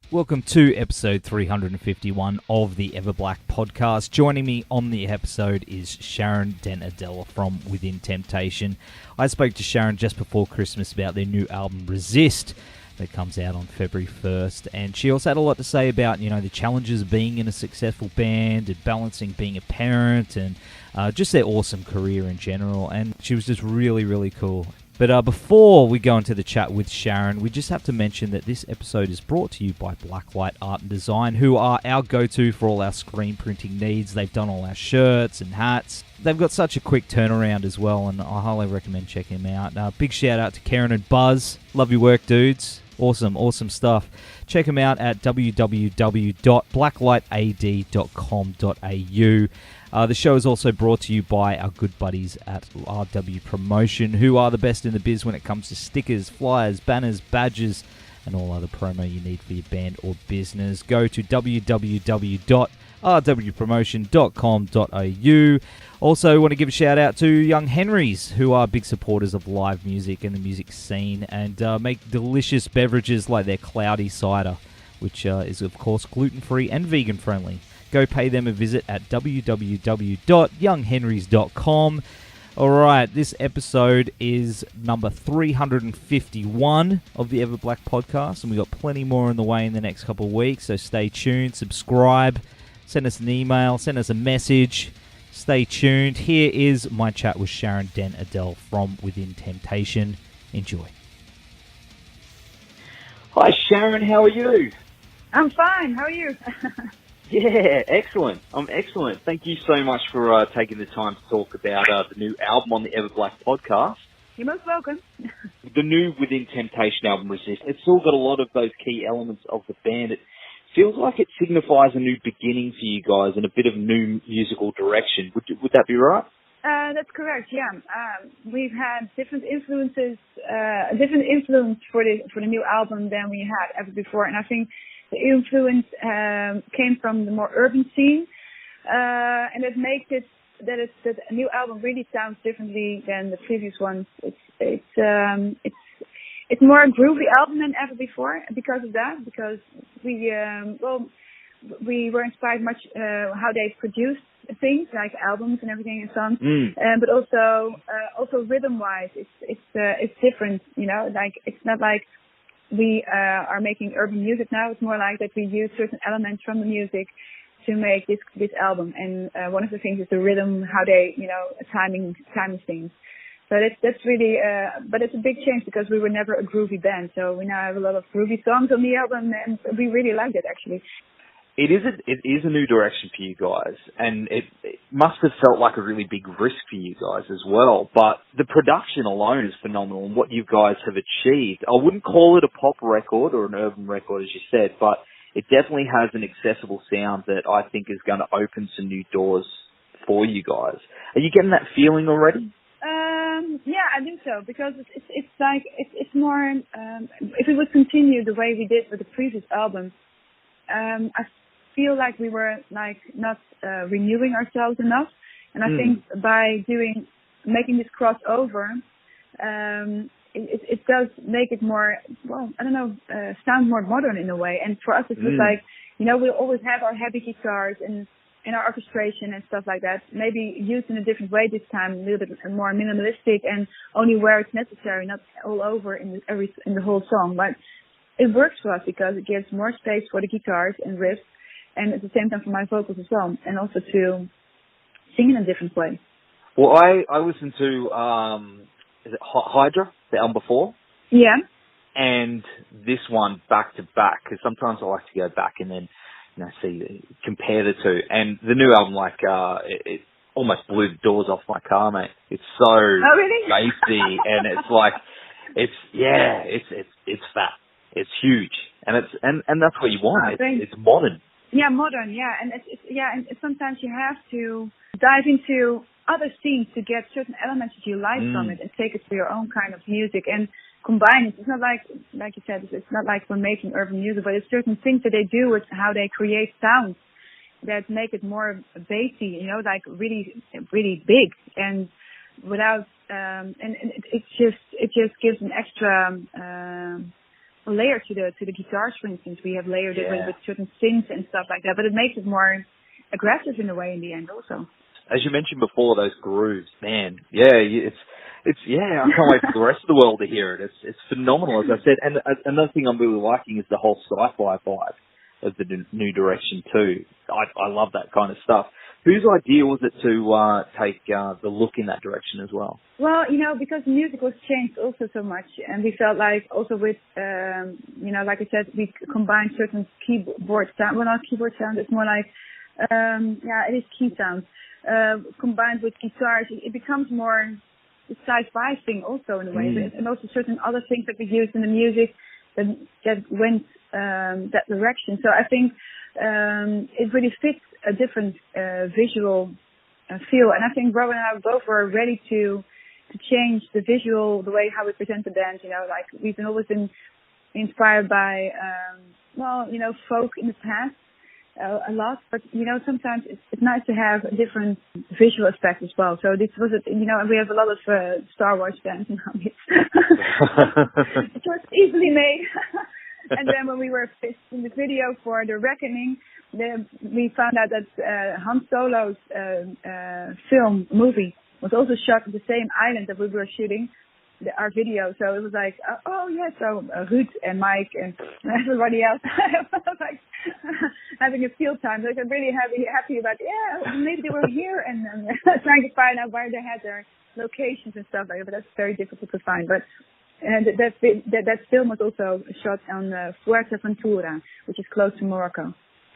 Welcome to episode 351 of the EVERBLAck Podcast. Joining me on the episode is Sharon Den Adel from Within Temptation. I spoke to Sharon just before Christmas about their new album, Resist, that comes out on February 1st. And she also had a lot to say about, the challenges of being in a successful band and balancing being a parent and just their awesome career in general. And she was just really, really cool. But before we go into the chat with Sharon, we just have to mention that this episode is brought to you by Blacklight Art and Design, who are our go-to for all our screen printing needs. They've done all our shirts and hats. They've got such a quick turnaround as well, and I highly recommend checking them out. Big shout out to Karen and Buzz. Love your work, dudes. Awesome stuff. Check them out at www.blacklightad.com.au. The show is also brought to you by our good buddies at RW Promotion, who are the best in the biz when it comes to stickers, flyers, banners, badges, and all other promo you need for your band or business. Go to www.rwpromotion.com.au. Also want to give a shout out to Young Henrys, who are big supporters of live music and the music scene, and make delicious beverages like their Cloudy Cider, which is of course gluten-free and vegan-friendly. Go pay them a visit at www.younghenrys.com. All right, this episode is number 351 of the EVERBLAck Podcast, and we've got plenty more on the way in the next couple of weeks, so stay tuned, subscribe, send us an email, send us a message. Stay tuned. Here is my chat with Sharon Den Adel from Within Temptation. Enjoy. Hi, Sharon. How are you? I'm fine. How are you? Yeah, excellent. I'm excellent. Thank you so much for taking the time to talk about the new album on the EVERBLAck Podcast. You're most welcome. The new Within Temptation album, Resist. It's still got a lot of those key elements of the band. It feels like it signifies a new beginning for you guys and a bit of new musical direction. Would that be right? That's correct. Yeah, we've had different influences, different influence for the new album than we had ever before, and I think the influence came from the more urban scene, and it makes it that a new album really sounds differently than the previous ones. It's more a groovy album than ever before because of that. Because we were inspired much how they produced things like albums and everything and songs, but also rhythm wise, it's different. Like it's not like we are making urban music now. It's more like that we use certain elements from the music to make this album. And one of the things is the rhythm, how they timing things. So that's really, but it's a big change because we were never a groovy band. So we now have a lot of groovy songs on the album, and we really like it actually. It is a new direction for you guys, and it must have felt like a really big risk for you guys as well. But the production alone is phenomenal, and what you guys have achieved. I wouldn't call it a pop record or an urban record, as you said, but it definitely has an accessible sound that I think is going to open some new doors for you guys. Are you getting that feeling already? Yeah, I think so, because it's more, if we would continue the way we did with the previous album, I feel like we were not renewing ourselves enough, and I think by making this crossover, it does make it more, sound more modern in a way. And for us, it was like, we always have our heavy guitars and our orchestration and stuff like that, maybe used in a different way this time, a little bit more minimalistic and only where it's necessary, not all over in the whole song. But it works for us because it gives more space for the guitars and riffs, and at the same time for my vocals as well, and also to sing in a different way. Well, I listened to is it Hydra, the album before? Yeah. And this one back to back, because sometimes I like to go back and then compare the two. And the new album, it almost blew the doors off my car, mate. It's so bassy, and it's like, it's fat, it's huge, and that's what you want. It's modern. Yeah, modern. Yeah, and and sometimes you have to dive into other scenes to get certain elements that you like from it and take it to your own kind of music and combine it. It's not like you said, it's not like we're making urban music, but it's certain things that they do with how they create sounds that make it more bassy, like really, really big, and without, and it just gives an extra, layer to the guitars, for instance. We have layered it with certain synths and stuff like that, but it makes it more aggressive in a way in the end also. As you mentioned before, those grooves, man, I can't wait for the rest of the world to hear it. It's phenomenal, as I said. And another thing I'm really liking is the whole sci-fi vibe of the new direction too. I love that kind of stuff. Whose idea was it to take the look in that direction as well? Well, because music was changed also so much, and we felt like also with, like I said, we combined certain keyboard sound. Well, not keyboard sound. It's more like, it is key sound. Combined with guitars, it becomes more a sci-fi thing also in a way, and also certain other things that we used in the music that went that direction. So I think it really fits a different visual feel, and I think Robin and I both were ready to change the visual, the way how we present the band. Like we've always been inspired by folk in the past. A lot, but sometimes it's nice to have a different visual aspect as well. So this was and we have a lot of Star Wars fans now. It was easily made. And then when we were in the video for The Reckoning, we found out that Han Solo's movie was also shot at the same island that we were shooting our video. So it was like, so Ruud and Mike and everybody else was like having a field time. So I'm really happy about, maybe they were here, and trying to find out where they had their locations and stuff like that. But that's very difficult to find. But that film was also shot on Fuerteventura, which is close to Morocco.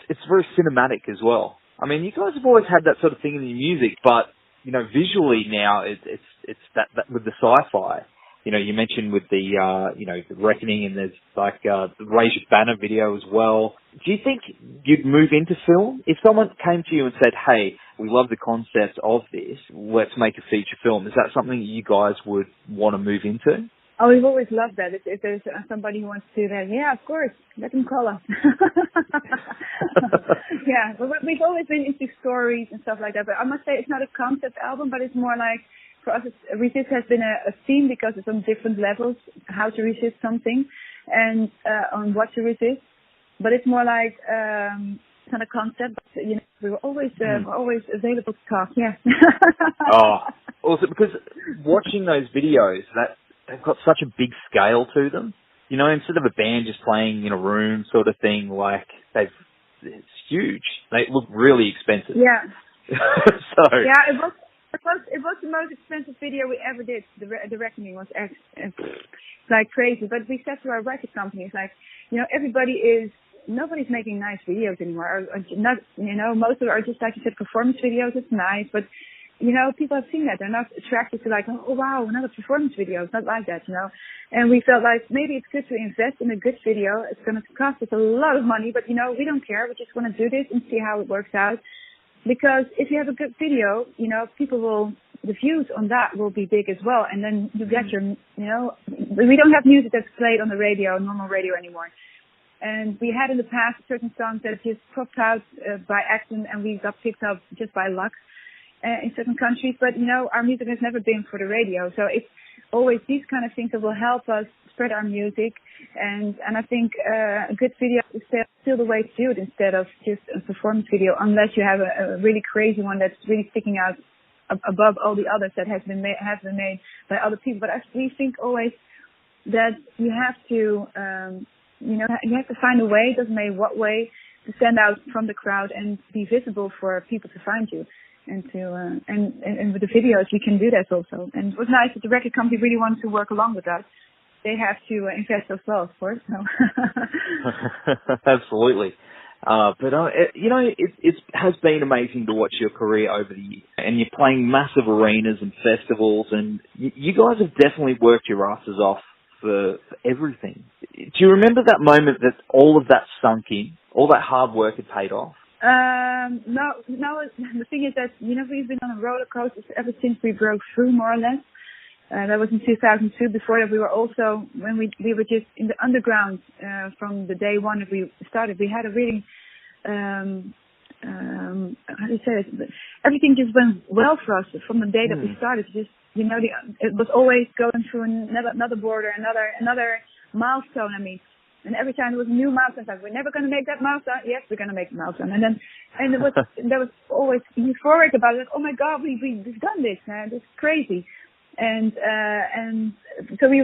It's very cinematic as well. I mean, you guys have always had that sort of thing in your music, but visually now it's that with the sci-fi. You mentioned with the the Reckoning, and there's like the Raise Your Banner video as well. Do you think you'd move into film if someone came to you and said, "Hey, we love the concept of this. Let's make a feature film"? Is that something you guys would want to move into? Oh, we've always loved that. If there's somebody who wants to do that, yeah, of course, let them call us. Yeah, but we've always been into stories and stuff like that. But I must say, it's not a concept album, but it's more like, for us, resist has been a theme because it's on different levels, how to resist something and on what to resist. But it's more like, it's not a concept, but, we're always available to talk, yeah. Also, because watching those videos, they've got such a big scale to them. Instead of a band just playing in a room sort of thing, like it's huge. They look really expensive. Yeah. Yeah, it was the most expensive video we ever did. The Reckoning was like crazy. But we said to our record companies, like, nobody's making nice videos anymore. Or not, most of it are just, like you said, performance videos. It's nice, but people have seen that. They're not attracted to like, oh wow, another performance video. It's not like that, And we felt like maybe it's good to invest in a good video. It's going to cost us a lot of money, but we don't care. We just want to do this and see how it works out. Because if you have a good video, the views on that will be big as well. And then you get we don't have music that's played on the radio, normal radio anymore. And we had in the past certain songs that just popped out by accident, and we got picked up just by luck. In certain countries, but our music has never been for the radio, so it's always these kind of things that will help us spread our music, and I think a good video is still the way to do it instead of just a performance video, unless you have a really crazy one that's really sticking out above all the others that have been made by other people. But we think always that you have to you have to find a way, doesn't matter what way, to stand out from the crowd and be visible for people to find you. And and with the videos, we can do that also. And it was nice that the record company really wanted to work along with us. They have to invest as well, of course. So. Absolutely. It has been amazing to watch your career over the years. And you're playing massive arenas and festivals, and you guys have definitely worked your asses off for everything. Do you remember that moment that all of that sunk in, all that hard work had paid off? No. The thing is that, we've been on a roller coaster ever since we broke through, more or less. That was in 2002. Before that, we were also, when we were just in the underground, from the day one that we started, we had a really, how do you say it? Everything just went well for us from the day that we started. Just, it was always going through another border, another milestone. I mean, And every time there was a new milestone, like, we're never going to make that milestone. Yes, we're going to make the milestone. And there was always euphoric about it. Like, oh my God, we've done this. This is crazy. And so we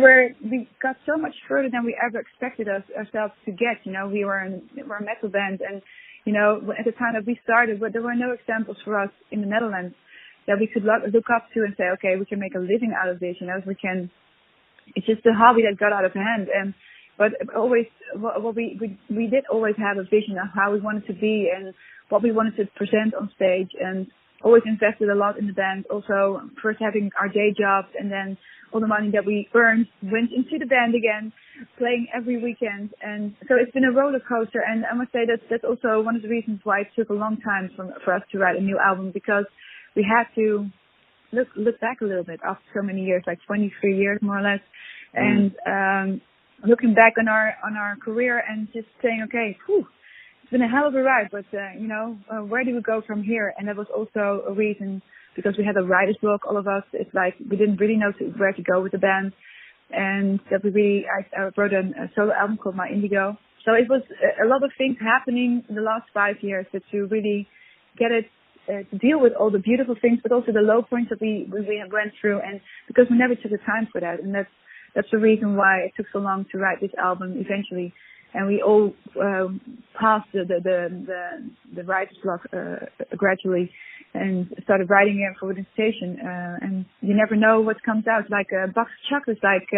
got so much further than we ever expected ourselves to get. You know, we're a metal band, and, you know, at the time that we started, there were no examples for us in the Netherlands that we could look up to and say, okay, we can make a living out of this. You know, it's just a hobby that got out of hand. But always, we did always have a vision of how we wanted to be and what we wanted to present on stage, and always invested a lot in the band. Also, first having our day jobs, and then all the money that we earned went into the band again, playing every weekend. And so it's been a roller coaster. And I must say that's also one of the reasons why it took a long time for us to write a new album, because we had to look back a little bit after so many years, like 23 years more or less, and looking back on our career and just saying, okay, it's been a hell of a ride, but you know, where do we go from here? And that was also a reason, because we had a writer's block, all of us. It's like we didn't really know where to go with the band, and that I wrote a solo album called My Indigo. So it was a lot of things happening in the last 5 years to really get it to deal with all the beautiful things, but also the low points that we went through, and because we never took the time for that, and that's the reason why it took so long to write this album eventually. And we all passed the writer's block gradually, and started writing it for the station. And you never know what comes out. Like a box of chocolates, like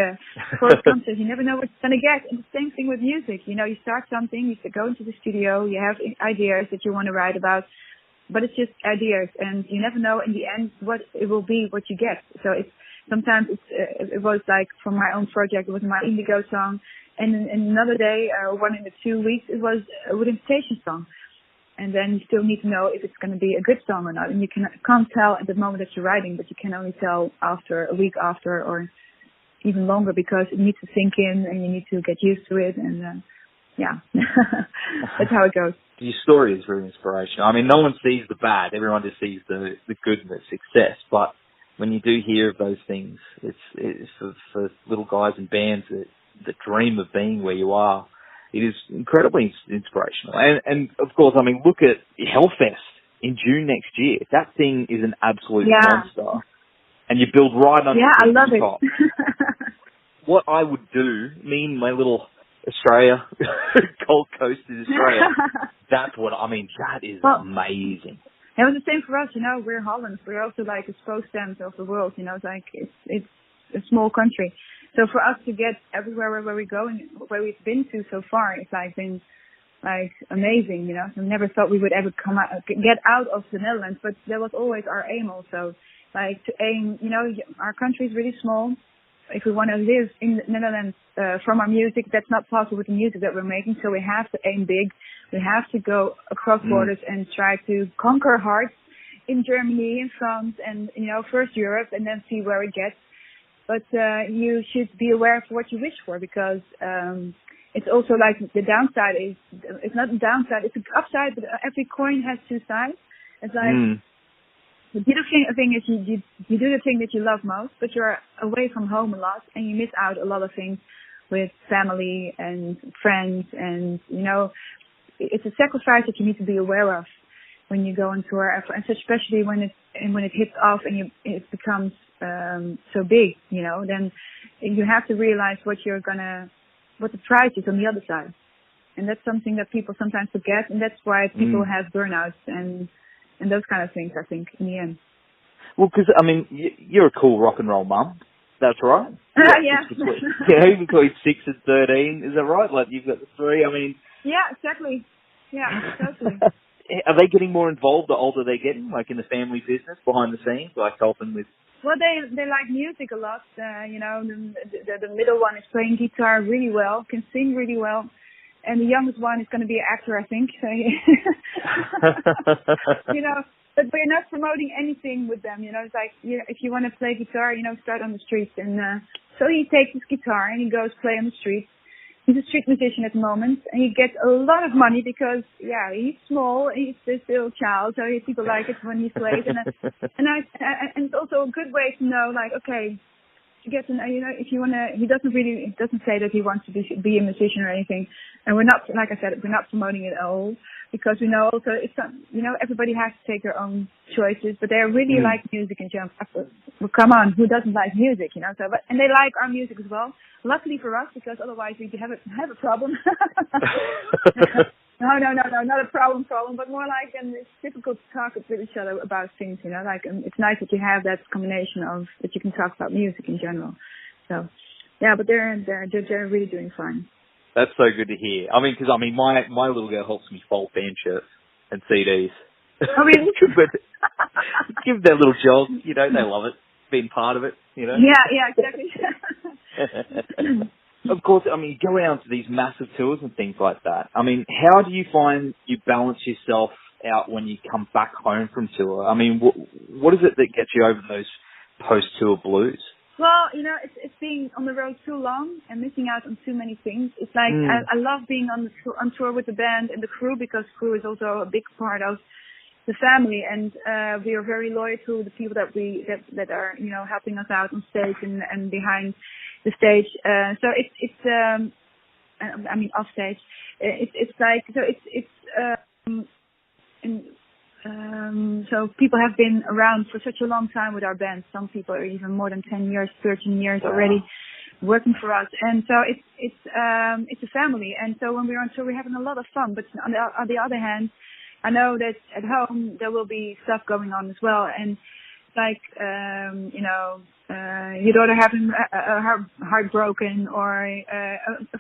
Forrest Gump says, you never know what you're gonna get. And the same thing with music. You know, you start something, you go into the studio, you have ideas that you want to write about, but it's just ideas, and you never know in the end what it will be, what you get. So sometimes it was like, for my own project, it was My Indigo song, and in another day, or one in the 2 weeks, it was a With Invitation song. And then you still need to know if it's going to be a good song or not. And you can't tell at the moment that you're writing, but you can only tell after a week after, or even longer, because it needs to sink in and you need to get used to it. And yeah, that's how it goes. Your story is really inspirational. I mean, no one sees the bad. Everyone just sees the good and the success. But when you do hear of those things, it's for little guys and bands that dream of being where you are. It is incredibly inspirational. And of course, I mean, look at Hellfest in June next year. That thing is an absolute monster. And you build right under I love top. it. What I would do, me and my little Australia, Gold Coast is Australia, that's what, I mean, that is amazing. It was the same for us, you know, we're Holland. We're also like a spoke stamp of the world, you know, it's like, it's a small country. So for us to get everywhere where we're going, where we've been to so far, it's like been like amazing, you know. So we never thought we would ever get out of the Netherlands, but that was always our aim also. Like to aim, you know, our country is really small. If we want to live in the Netherlands from our music, that's not possible with the music that we're making. So we have to aim big. We have to go across borders and try to conquer hearts in Germany, in France, and, you know, first Europe, and then see where it gets. But you should be aware of what you wish for, because it's also like the downside is, it's not the downside, it's the upside, but every coin has two sides. It's like, the beautiful thing is you do the thing that you love most, but you're away from home a lot, and you miss out a lot of things with family and friends, and, you know, it's a sacrifice that you need to be aware of when you go on tour, and especially when it hits off and it becomes so big, you know, then you have to realize what the price is on the other side. And that's something that people sometimes forget, and that's why people have burnouts and those kind of things, I think, in the end. Well, because, I mean, you're a cool rock and roll mum. That's right? Yeah. Between 6 and 13, is that right? Like, you've got the 3, I mean... Yeah, exactly. Yeah, totally. Are they getting more involved the older they're getting, like in the family business, behind the scenes, like helping with... Well, they like music a lot. You know, the middle one is playing guitar really well, can sing really well. And the youngest one is going to be an actor, I think. So, you know, but we're not promoting anything with them. You know, it's like, you know, if you want to play guitar, you know, start on the streets. And so he takes his guitar and he goes play on the streets. He's a street musician at the moment, and he gets a lot of money because, yeah, he's small, he's still a child, so people like it when he plays. And it's also a good way to know, like, okay, to get to know, if you want to, he doesn't say that he wants to be a musician or anything. And we're not, like I said, we're not promoting it at all, because we know also it's not, everybody has to take their own choices, but they really like music in general. Well, come on, who doesn't like music, and they like our music as well. Luckily for us, because otherwise we'd have a problem. No, not a problem, but more like, and it's difficult to talk with each other about things, it's nice that you have that combination of, that you can talk about music in general. So, yeah, but they're really doing fine. That's so good to hear. Because my little girl helps me fold band shirts and CDs. Oh, really? Give them a little jog, they love it, being part of it, Yeah, exactly. Of course, you go out to these massive tours and things like that. How do you find you balance yourself out when you come back home from tour? What is it that gets you over those post-tour blues? Well, it's being on the road too long and missing out on too many things. It's like, I love being on tour with the band and the crew, because crew is also a big part of the family, and we are very loyal to the people that are helping us out on stage and behind the stage. So it's off stage. So people have been around for such a long time with our band. Some people are even more than 10 years, 13 years already working for us, and so it's a family. And so when we're on tour, we're having a lot of fun. But on the other hand, I know that at home there will be stuff going on as well, and your daughter having her heart broken, or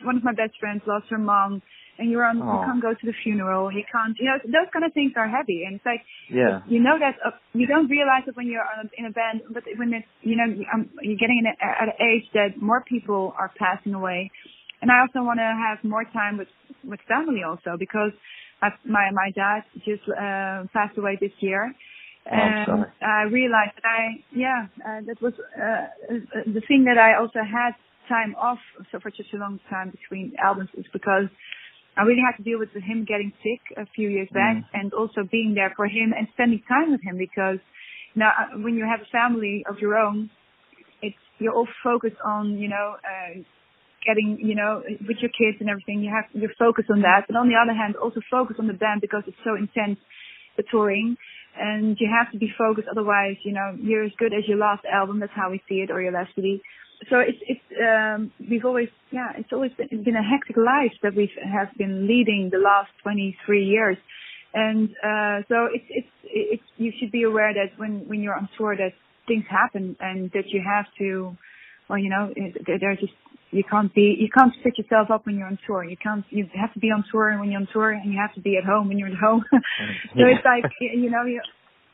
one of my best friends lost her mom, and you can't go to the funeral, you can't, those kind of things are heavy, and it's like, that you don't realize it when you're in a band, but when it's, you're getting at an age that more people are passing away, and I also want to have more time with family also, because my dad just passed away this year. And I realized that that was the thing, that I also had time off for such a long time between albums, is because I really had to deal with him getting sick a few years back, and also being there for him and spending time with him, because now when you have a family of your own, you're all focused on getting with your kids and everything. You're focused on that, but on the other hand also focus on the band, because it's so intense, the touring. And you have to be focused, otherwise, you're as good as your last album. That's how we see it, or your last CD. So it's always been a hectic life that we have been leading the last 23 years. And so it's you should be aware that when you're on tour, that things happen, and that you have to, you can't pick yourself up when you're on tour. You have to be on tour when you're on tour, and you have to be at home when you're at home. So it's like, you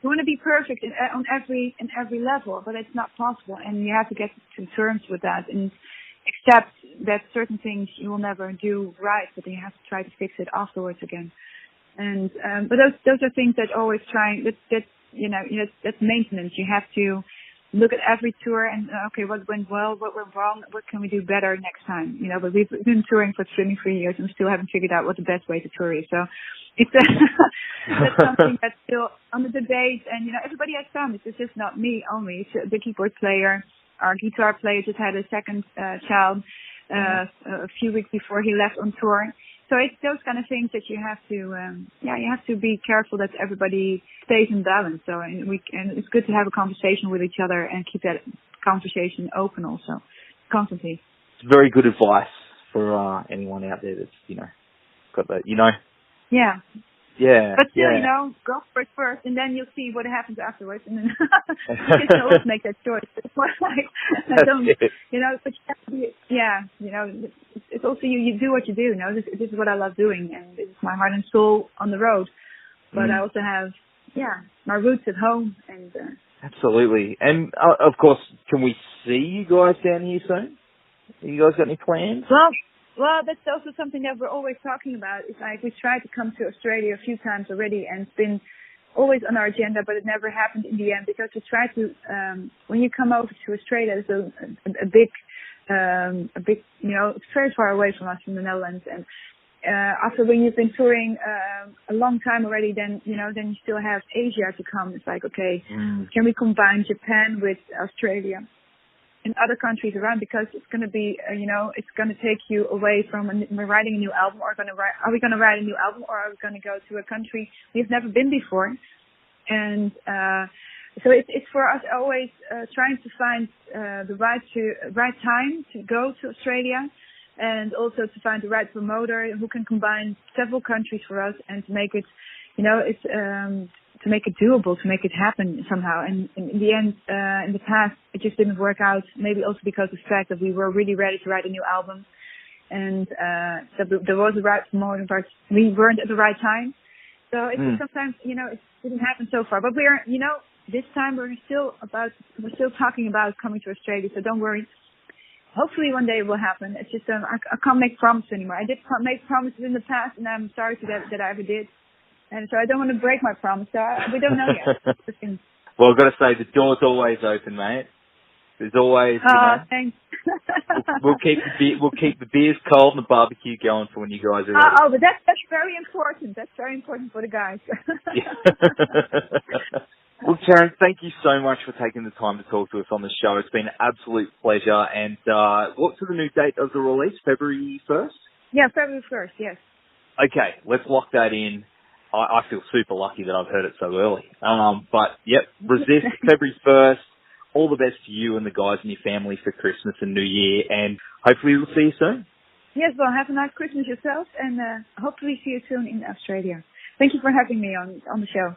want to be perfect in every level, but it's not possible, and you have to get to terms with that and accept that certain things you will never do right, but then you have to try to fix it afterwards again. And but those are things that always that's maintenance. You have to look at every tour and what went well, what went wrong, what can we do better next time? But we've been touring for 23 years and still haven't figured out what the best way to tour is. So it's that's something that's still on the debate. And everybody has families. It's just not me only. It's the keyboard player. Our guitar player just had a second child a few weeks before he left on tour. So it's those kind of things that you have to, you have to be careful that everybody stays in balance. So, and it's good to have a conversation with each other and keep that conversation open also, constantly. It's very good advice for anyone out there that's, got that, Yeah. Yeah. But still, go for it first, and then you'll see what happens afterwards, and then you can always make that choice. It's more like, but you have to be, it's also you do what you do, this is what I love doing, and this is my heart and soul on the road. But I also have, my roots at home, and absolutely. And of course, can we see you guys down here soon? Have you guys got any plans? Well, that's also something that we're always talking about. It's like we tried to come to Australia a few times already, and it's been always on our agenda, but it never happened in the end, because we tried to, when you come over to Australia, it's a big, it's very far away from us, from the Netherlands. And after when you've been touring a long time already, then you still have Asia to come. It's like, okay, can we combine Japan with Australia? in other countries around, because it's going to be, it's going to take you away from writing a new album. Are we going to write a new album, or are we going to go to a country we've never been before? And so it's for us always trying to find the right time to go to Australia, and also to find the right promoter who can combine several countries for us, and to make it, to make it doable, to make it happen somehow. And in the end, in the past, it just didn't work out. Maybe also because of the fact that we were really ready to write a new album, and that there was a right promoter, but we weren't at the right time. So it's sometimes, it didn't happen so far. But we're, this time we're still talking about coming to Australia. So don't worry. Hopefully one day it will happen. It's just I can't make promises anymore. I did make promises in the past, and I'm sorry that I ever did. And so I don't want to break my promise. So we don't know yet. Well, I've got to say, the door's always open, mate. There's always, thanks. we'll keep the beers cold and the barbecue going for when you guys are ready. But that's very important. That's very important for the guys. Well, Sharon, thank you so much for taking the time to talk to us on the show. It's been an absolute pleasure. And what's the new date of the release? February 1st? Yeah, February 1st, yes. Okay, let's lock that in. I feel super lucky that I've heard it so early. But, yep, Resist, February 1st. All the best to you and the guys and your family for Christmas and New Year. And hopefully we'll see you soon. Yes, well, have a nice Christmas yourself. And hopefully see you soon in Australia. Thank you for having me on the show.